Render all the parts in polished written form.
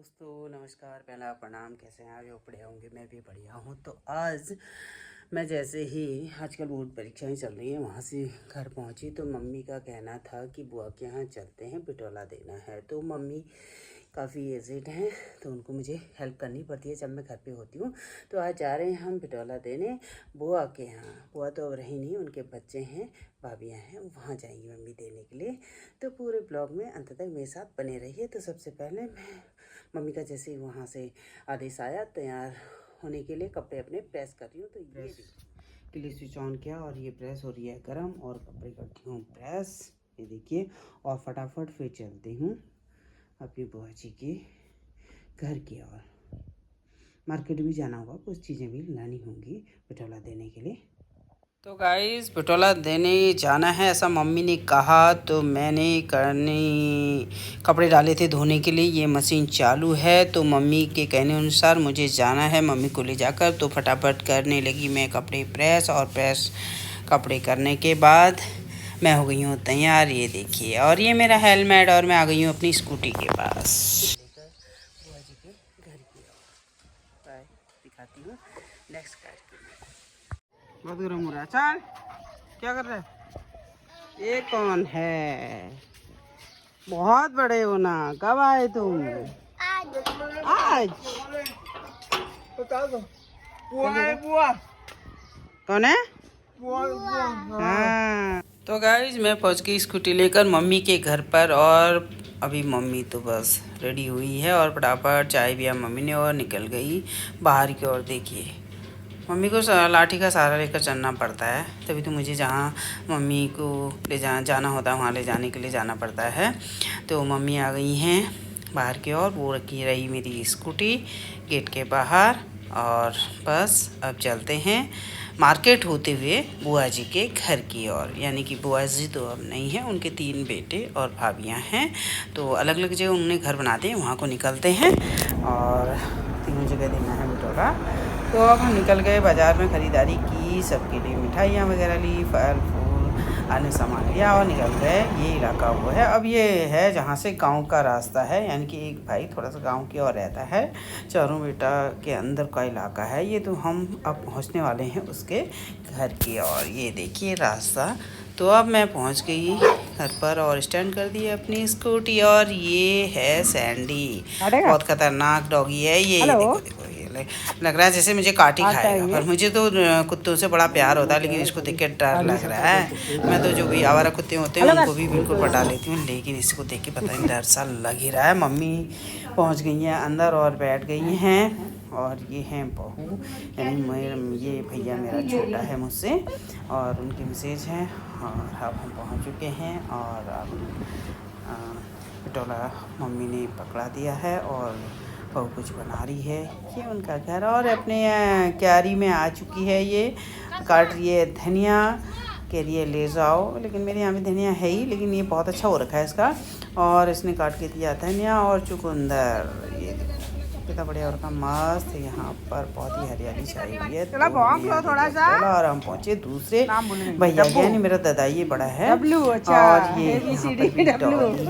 दोस्तों नमस्कार, पहला प्रणाम। कैसे हैं आप? जो बढ़िया होंगे, मैं भी बढ़िया हूँ। तो आज मैं जैसे ही आजकल बोर्ड परीक्षाएं चल रही हैं, वहाँ से घर पहुँची तो मम्मी का कहना था कि बुआ के यहाँ चलते हैं, बिटौला देना है। तो मम्मी काफ़ी एजेड हैं तो उनको मुझे हेल्प करनी पड़ती है जब मैं घर पे होती हूँ। तो आज जा रहे हैं हम बिटौला देने बुआ के यहाँ। बुआ तो अब रही नहीं, उनके बच्चे हैं, भाभियाँ हैं, वहाँ जाएंगी मम्मी देने के लिए। तो पूरे ब्लॉग में अंत तक मेरे साथ बने रहिए। तो सबसे पहले मैं मम्मी का जैसे ही वहाँ से आदेश आया, तैयार होने के लिए कपड़े अपने प्रेस कर रही हूँ। तो ये के लिए स्विच ऑन किया और ये प्रेस हो रही है गर्म और कपड़े करती हूँ प्रेस, ये देखिए। और फटाफट फिर चलती हूँ अपनी बुआ जी के घर की ओर। मार्केट भी जाना होगा, कुछ चीज़ें भी लानी होंगी बिटौला देने के लिए। तो गाइस बिटौला देने जाना है ऐसा मम्मी ने कहा, तो मैंने कपड़े डाले थे धोने के लिए। ये मशीन चालू है तो मम्मी के कहने अनुसार मुझे जाना है मम्मी को ले जाकर। तो फटाफट करने लगी मैं कपड़े प्रेस, और प्रेस कपड़े करने के बाद मैं हो गई हूँ तैयार, ये देखिए। और ये मेरा हेलमेट, और मैं आ गई हूँ अपनी स्कूटी के पास लेकर बुआ जी के घर की ओर। दिखाती हूँ नेक्स्ट कार्यक्रम। बहुत गर्म हो रहा है। चल, क्या कर रहा है? ये कौन है? बहुत बड़े हो ना। कब आए तुम? आज। बुआ कौन है? बुआ हाँ। तो गाइज मैं पहुंच गई स्कूटी लेकर मम्मी के घर पर, और अभी मम्मी तो बस रेडी हुई है और फटाफट चाय पिया मम्मी ने और निकल गई बाहर की ओर। देखिए मम्मी को लाठी का सहारा लेकर चलना पड़ता है, तभी तो मुझे जहाँ मम्मी को जाना होता है वहाँ ले जाने के लिए जाना पड़ता है। तो मम्मी आ गई हैं बाहर की ओर, वो रखी रही मेरी स्कूटी गेट के बाहर। और बस अब चलते हैं मार्केट होते हुए बुआ जी के घर की ओर। यानी कि बुआ जी तो अब नहीं है, उनके 3 बेटे और भाभियाँ हैं, तो अलग अलग जगह उन्होंने घर बनाते हैं, वहाँ को निकलते हैं। और 3 जगह देना है बिटौला। तो अब हम निकल गए बाज़ार में, ख़रीदारी की, सबके लिए मिठाइयाँ वगैरह ली, फल फूल अन्य सामान लिया और निकल गए। ये इलाका वो है। अब ये है जहाँ से गांव का रास्ता है, यानी कि एक भाई थोड़ा सा गांव की ओर रहता है, चारों बेटा के अंदर का इलाका है ये। तो हम अब पहुँचने वाले हैं उसके घर की ओर। ये देखिए रास्ता। तो अब मैं पहुँच गई घर पर और स्टैंड कर दी अपनी स्कूटी। और ये है सैंडी, बहुत ख़तरनाक डॉगी है ये। देखो देखो, लग रहा है जैसे मुझे काट ही खाएगा, पर मुझे तो कुत्तों से बड़ा प्यार होता है, लेकिन इसको देख के डर लग रहा है। मैं तो जो भी आवारा कुत्ते होते हैं उनको भी बिल्कुल पटा लेती हूँ, लेकिन इसको देख के पता नहीं डर सा लग ही रहा है। मम्मी पहुँच गई हैं अंदर और बैठ गई हैं। और ये हैं बहू, यानी ये भैया मेरा छोटा है मुझसे, और उनकी मैसेज है। और अब हम पहुँच चुके हैं और अब बिटौला मम्मी ने पकड़ा दिया है और बहू कुछ बना रही है। ये उनका घर, और अपने क्यारी में आ चुकी है। ये काट रही है धनिया, कह रही है ले जाओ, लेकिन मेरे यहाँ भी धनिया है ही, लेकिन ये बहुत अच्छा हो रखा है इसका। और इसने काट के दिया धनिया और चुकंदर। ये कितना बढ़िया और का मस्त। यहाँ पर बहुत ही हरियाली छाई हुई है। तो थोड़ा सा, और हम पहुँचे दूसरे भैया के, यानी मेरा दादा ये बड़ा है। और ये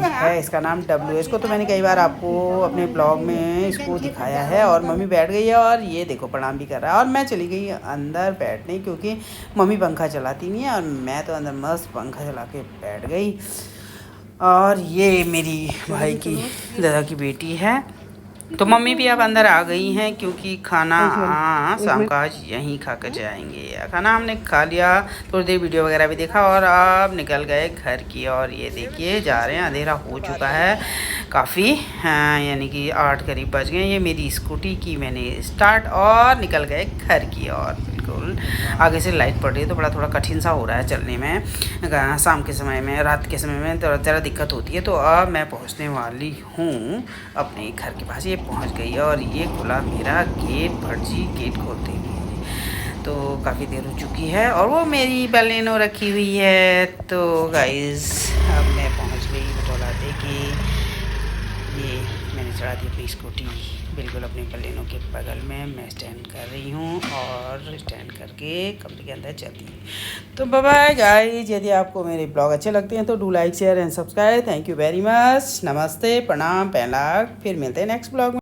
है, इसका नाम डब्लू है। इसको तो मैंने कई बार आपको अपने ब्लॉग में इसको दिखाया है। और मम्मी बैठ गई है और ये देखो प्रणाम भी कर रहा है। और मैं चली गई अंदर बैठने, क्योंकि मम्मी पंखा चलाती नहीं है, और मैं तो अंदर मस्त पंखा चला के बैठ गई। और ये मेरी भाई की दादा की बेटी है। तो मम्मी भी अब अंदर आ गई हैं, क्योंकि खाना शाम का आज यहीं खा कर जाएंगे। खाना हमने खा लिया, थोड़ी देर वीडियो वगैरह भी देखा, और अब निकल गए घर की। और ये देखिए जा रहे हैं, अंधेरा हो चुका है काफ़ी, यानी कि 8 करीब बज गए। ये मेरी स्कूटी की मैंने स्टार्ट और निकल गए घर की ओर। बिल्कुल आगे से लाइट पड़ रही है तो थोड़ा कठिन सा हो रहा है चलने में। शाम के समय में, रात के समय में ज़रा दिक्कत होती है। तो अब मैं पहुंचने वाली हूँ अपने घर के पास। ये पहुंच गई और ये खुला मेरा गेट, भटजी गेट खोलते हुए। तो काफ़ी देर हो चुकी है और वो मेरी बलेनो रखी हुई है। तो गाइस अब मैं पहुंच गई बिटौला दे के। ये मैंने चढ़ा दी अपनी स्कूटी बिल्कुल अपने बलेनो के बगल में। मैं स्टैंड कर रही हूँ और स्टैंड करके कमरे के अंदर चलती हूँ। तो बाय बाय गाइस, यदि आपको मेरे ब्लॉग अच्छे लगते हैं तो do like share and subscribe. Thank you very much. नमस्ते, प्रणाम, पहला, फिर मिलते हैं नेक्स्ट ब्लॉग में।